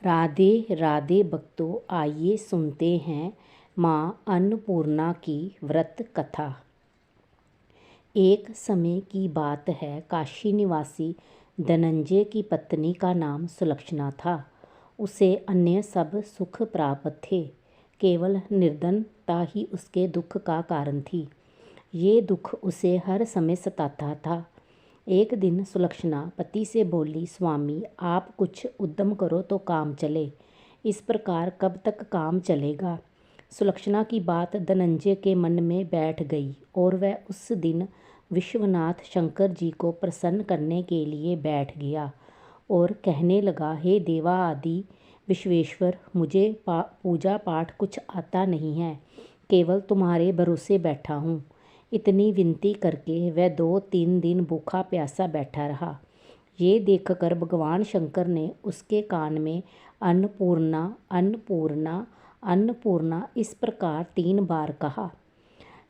राधे राधे भक्तों, आइए सुनते हैं माँ अन्नपूर्णा की व्रत कथा। एक समय की बात है, काशी निवासी धनंजय की पत्नी का नाम सुलक्षणा था। उसे अन्य सब सुख प्राप्त थे, केवल निर्धनता ही उसके दुख का कारण थी। ये दुख उसे हर समय सताता था। एक दिन सुलक्षणा पति से बोली, स्वामी आप कुछ उद्यम करो तो काम चले। इस प्रकार कब तक काम चलेगा? सुलक्षणा की बात धनंजय के मन में बैठ गई और वह उस दिन विश्वनाथ शंकर जी को प्रसन्न करने के लिए बैठ गया और कहने लगा, हे देवा आदि विश्वेश्वर, मुझे पूजा पाठ कुछ आता नहीं है, केवल तुम्हारे भरोसे बैठा हूँ। इतनी विनती करके वह 2-3 दिन भूखा प्यासा बैठा रहा। ये देखकर भगवान शंकर ने उसके कान में अन्नपूर्णा अन्नपूर्णा अन्नपूर्णा इस प्रकार 3 बार कहा।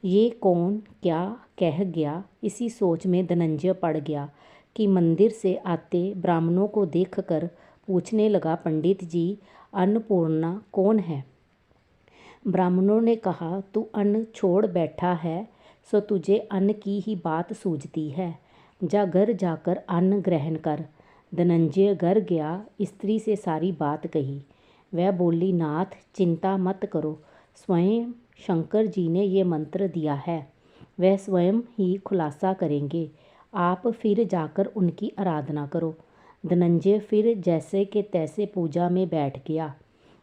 ये कौन क्या कह गया? इसी सोच में धनंजय पड़ गया कि मंदिर से आते ब्राह्मणों को देखकर पूछने लगा, पंडित जी अन्नपूर्णा कौन है? ब्राह्मणों ने कहा, तू अन्न छोड़ बैठा है सो तुझे अन्न की ही बात सूझती है। जा घर जाकर अन्न ग्रहण कर। धनंजय घर गया, स्त्री से सारी बात कही। वह बोली, नाथ चिंता मत करो, स्वयं शंकर जी ने ये मंत्र दिया है, वह स्वयं ही खुलासा करेंगे। आप फिर जाकर उनकी आराधना करो। धनंजय फिर जैसे के तैसे पूजा में बैठ गया।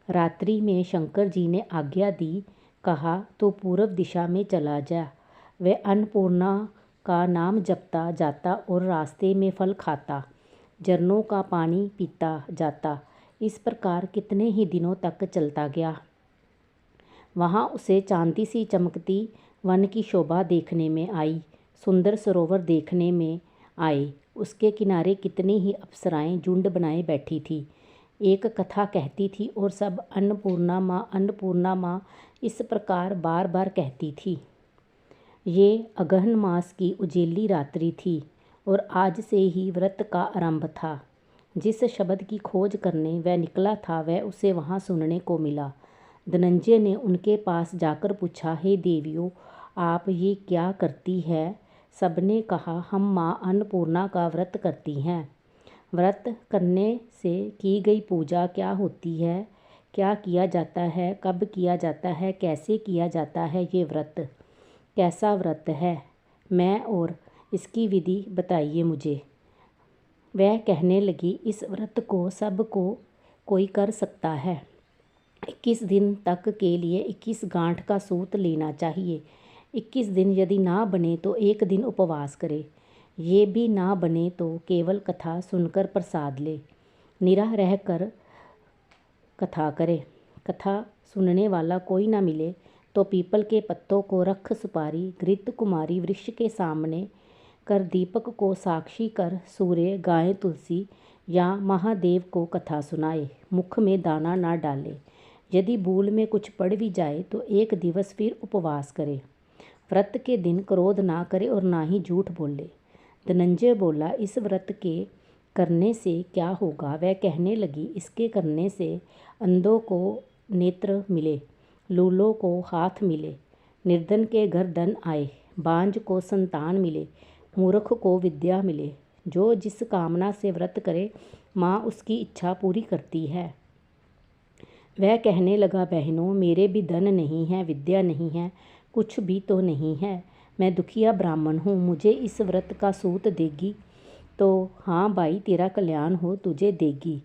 रात्रि में शंकर जी ने आज्ञा दी, कहा तो पूर्व दिशा में चला जा। वह अन्नपूर्णा का नाम जपता जाता और रास्ते में फल खाता, झरनों का पानी पीता जाता। इस प्रकार कितने ही दिनों तक चलता गया। वहाँ उसे चांदी सी चमकती वन की शोभा देखने में आई, सुंदर सरोवर देखने में आए। उसके किनारे कितनी ही अप्सराएं झुंड बनाए बैठी थी। एक कथा कहती थी और सब अन्नपूर्णा माँ इस प्रकार बार बार कहती थी। ये अगहन मास की उजेली रात्रि थी और आज से ही व्रत का आरंभ था। जिस शब्द की खोज करने वह निकला था वह उसे वहाँ सुनने को मिला। धनंजय ने उनके पास जाकर पूछा, हे देवियों आप ये क्या करती है? सबने कहा, हम माँ अन्नपूर्णा का व्रत करती हैं। व्रत करने से की गई पूजा क्या होती है? क्या किया जाता है? कब किया जाता है? कैसे किया जाता है? ये व्रत कैसा व्रत है? मैं और इसकी विधि बताइए मुझे। वह कहने लगी, इस व्रत को सबको कोई कर सकता है। 21 दिन तक के लिए 21 गांठ का सूत लेना चाहिए। 21 दिन यदि ना बने तो 1 दिन उपवास करे। ये भी ना बने तो केवल कथा सुनकर प्रसाद ले। निराह रहकर कथा करे। कथा सुनने वाला कोई ना मिले तो पीपल के पत्तों को रख सुपारी, घृत कुमारी वृक्ष के सामने कर दीपक को साक्षी कर सूर्य, गाय, तुलसी या महादेव को कथा सुनाए। मुख में दाना ना डाले। यदि भूल में कुछ पड़ भी जाए तो 1 दिवस फिर उपवास करे। व्रत के दिन क्रोध ना करे और ना ही झूठ बोले। धनंजय बोला, इस व्रत के करने से क्या होगा? वह कहने लगी, इसके करने से अंधों को नेत्र मिले, लूलों को हाथ मिले, निर्धन के घर धन आए, बांझ को संतान मिले, मूर्ख को विद्या मिले। जो जिस कामना से व्रत करे माँ उसकी इच्छा पूरी करती है। वह कहने लगा, बहनों मेरे भी धन नहीं है, विद्या नहीं है, कुछ भी तो नहीं है। मैं दुखिया ब्राह्मण हूँ, मुझे इस व्रत का सूत देगी? तो हाँ भाई, तेरा कल्याण हो, तुझे देगी।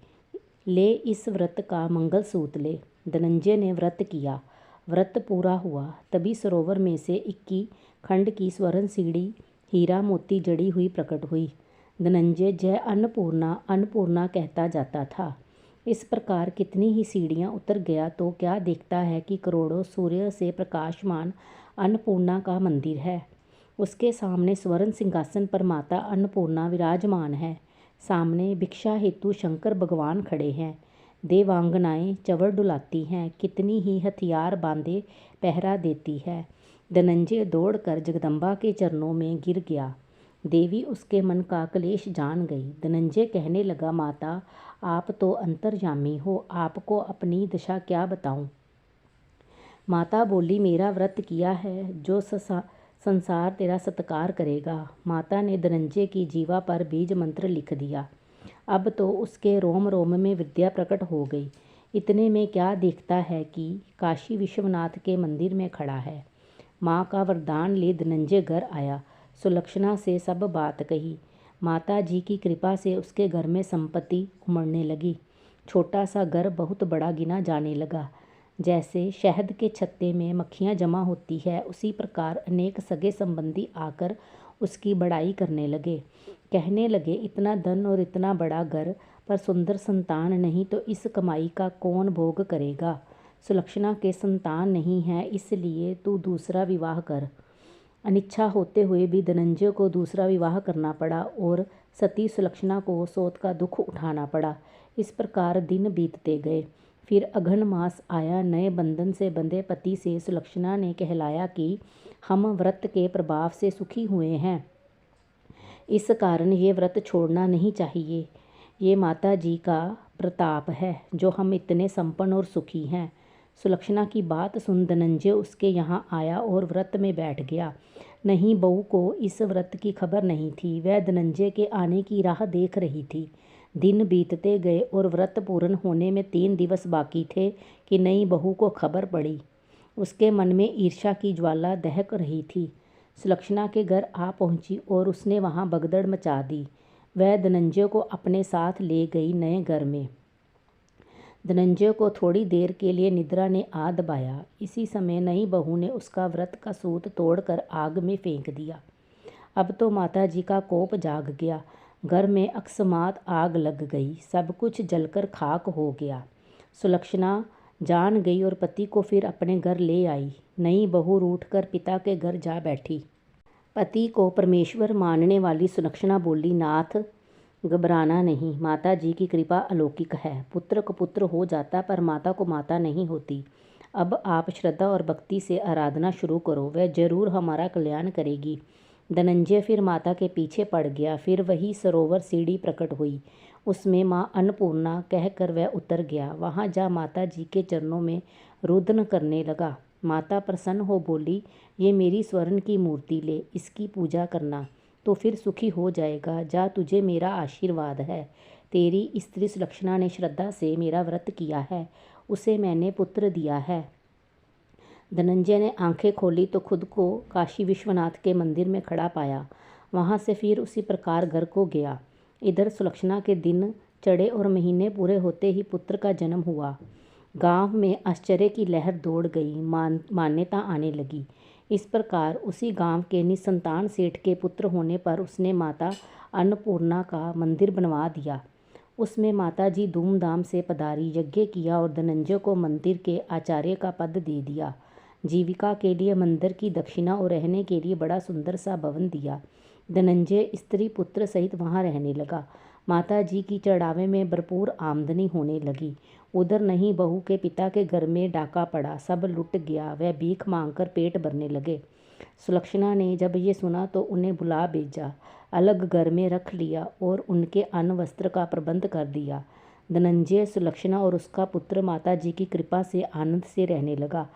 ले इस व्रत का मंगल सूत ले। धनंजय ने व्रत किया। व्रत पूरा हुआ तभी सरोवर में से 21 खंड की स्वर्ण सीढ़ी हीरा मोती जड़ी हुई प्रकट हुई। धनंजय जय अन्नपूर्णा अन्नपूर्णा कहता जाता था। इस प्रकार कितनी ही सीढ़ियाँ उतर गया तो क्या देखता है कि करोड़ों सूर्य से प्रकाशमान अन्नपूर्णा का मंदिर है। उसके सामने स्वर्ण सिंहासन पर माता अन्नपूर्णा विराजमान है। सामने भिक्षा हेतु शंकर भगवान खड़े हैं। देवांगनाएं चंवर डुलाती हैं, कितनी ही हथियार बांधे पहरा देती है। धनंजय दौड़कर जगदम्बा के चरणों में गिर गया। देवी उसके मन का क्लेश जान गई। धनंजय कहने लगा, माता आप तो अंतर्यामी हो, आपको अपनी दशा क्या बताऊं। माता बोली, मेरा व्रत किया है जो संसार तेरा सत्कार करेगा। माता ने धनंजय की जीवा पर बीज मंत्र लिख दिया। अब तो उसके रोम रोम में विद्या प्रकट हो गई। इतने में क्या देखता है कि काशी विश्वनाथ के मंदिर में खड़ा है। माँ का वरदान ले धनंजय घर आया। सुलक्षणा से सब बात कही। माता जी की कृपा से उसके घर में संपत्ति उमड़ने लगी। छोटा सा घर बहुत बड़ा गिना जाने लगा। जैसे शहद के छत्ते में मक्खियाँ जमा होती है, उसी प्रकार अनेक सगे संबंधी आकर उसकी बड़ाई करने लगे। कहने लगे, इतना धन और इतना बड़ा घर, पर सुंदर संतान नहीं, तो इस कमाई का कौन भोग करेगा। सुलक्षणा के संतान नहीं है, इसलिए तू दूसरा विवाह कर। अनिच्छा होते हुए भी धनंजय को दूसरा विवाह करना पड़ा और सती सुलक्षणा को सौत का दुख उठाना पड़ा। इस प्रकार दिन बीतते गए। फिर अघन मास आया। नए बंधन से बंधे पति से सुलक्षणा ने कहलाया कि हम व्रत के प्रभाव से सुखी हुए हैं, इस कारण ये व्रत छोड़ना नहीं चाहिए। ये माता जी का प्रताप है जो हम इतने संपन्न और सुखी हैं। सुलक्षणा की बात सुन धनंजय उसके यहाँ आया और व्रत में बैठ गया। नहीं, बहू को इस व्रत की खबर नहीं थी। वह धनंजय के आने की राह देख रही थी। दिन बीतते गए और व्रत पूर्ण होने में 3 दिवस बाकी थे कि नई बहू को खबर पड़ी। उसके मन में ईर्ष्या की ज्वाला दहक रही थी। सुलक्षणा के घर आ पहुंची और उसने वहां भगदड़ मचा दी। वह धनंजय को अपने साथ ले गई नए घर में। धनंजय को थोड़ी देर के लिए निद्रा ने आ दबाया। इसी समय नई बहू ने उसका व्रत का सूत तोड़कर आग में फेंक दिया। अब तो माता जी का कोप जाग गया। घर में अकस्मात आग लग गई। सब कुछ जलकर खाक हो गया। सुलक्षणा जान गई और पति को फिर अपने घर ले आई। नई बहू रूठकर पिता के घर जा बैठी। पति को परमेश्वर मानने वाली सुलक्षणा बोली, नाथ घबराना नहीं, माता जी की कृपा अलौकिक है। पुत्र को पुत्र हो जाता, पर माता को माता नहीं होती। अब आप श्रद्धा और भक्ति से आराधना शुरू करो, वह जरूर हमारा कल्याण करेगी। धनंजय फिर माता के पीछे पड़ गया। फिर वही सरोवर सीढ़ी प्रकट हुई। उसमें माँ अन्नपूर्णा कहकर वह उतर गया। वहाँ जा माता जी के चरणों में रुदन करने लगा। माता प्रसन्न हो बोली, ये मेरी स्वर्ण की मूर्ति ले, इसकी पूजा करना तो फिर सुखी हो जाएगा। जा, तुझे मेरा आशीर्वाद है। तेरी स्त्री सुलक्षणा ने श्रद्धा से मेरा व्रत किया है, उसे मैंने पुत्र दिया है। धनंजय ने आंखें खोली तो खुद को काशी विश्वनाथ के मंदिर में खड़ा पाया। वहाँ से फिर उसी प्रकार घर को गया। इधर सुलक्षणा के दिन चढ़े और महीने पूरे होते ही पुत्र का जन्म हुआ। गांव में आश्चर्य की लहर दौड़ गई। मान्यता आने लगी। इस प्रकार उसी गांव के निसंतान सेठ के पुत्र होने पर उसने माता अन्नपूर्णा का मंदिर बनवा दिया। उसमें माता जी धूमधाम से पधारी, यज्ञ किया और धनंजय को मंदिर के आचार्य का पद दे दिया। जीविका के लिए मंदिर की दक्षिणा और रहने के लिए बड़ा सुंदर सा भवन दिया। धनंजय स्त्री पुत्र सहित वहाँ रहने लगा। माता जी की चढ़ावे में भरपूर आमदनी होने लगी। उधर नहीं बहू के पिता के घर में डाका पड़ा, सब लुट गया। वह भीख मांगकर पेट भरने लगे। सुलक्षणा ने जब ये सुना तो उन्हें बुला भेजा, अलग घर में रख लिया और उनके अन्न वस्त्र का प्रबंध कर दिया। धनंजय, सुलक्षणा और उसका पुत्र माता जी की कृपा से आनंद से रहने लगा।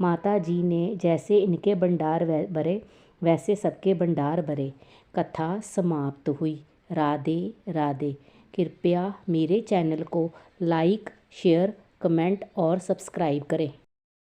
माता जी ने जैसे इनके भंडार भरे, वैसे सबके भंडार भरे। कथा समाप्त हुई। राधे राधे। कृपया मेरे चैनल को लाइक, शेयर, कमेंट और सब्सक्राइब करें।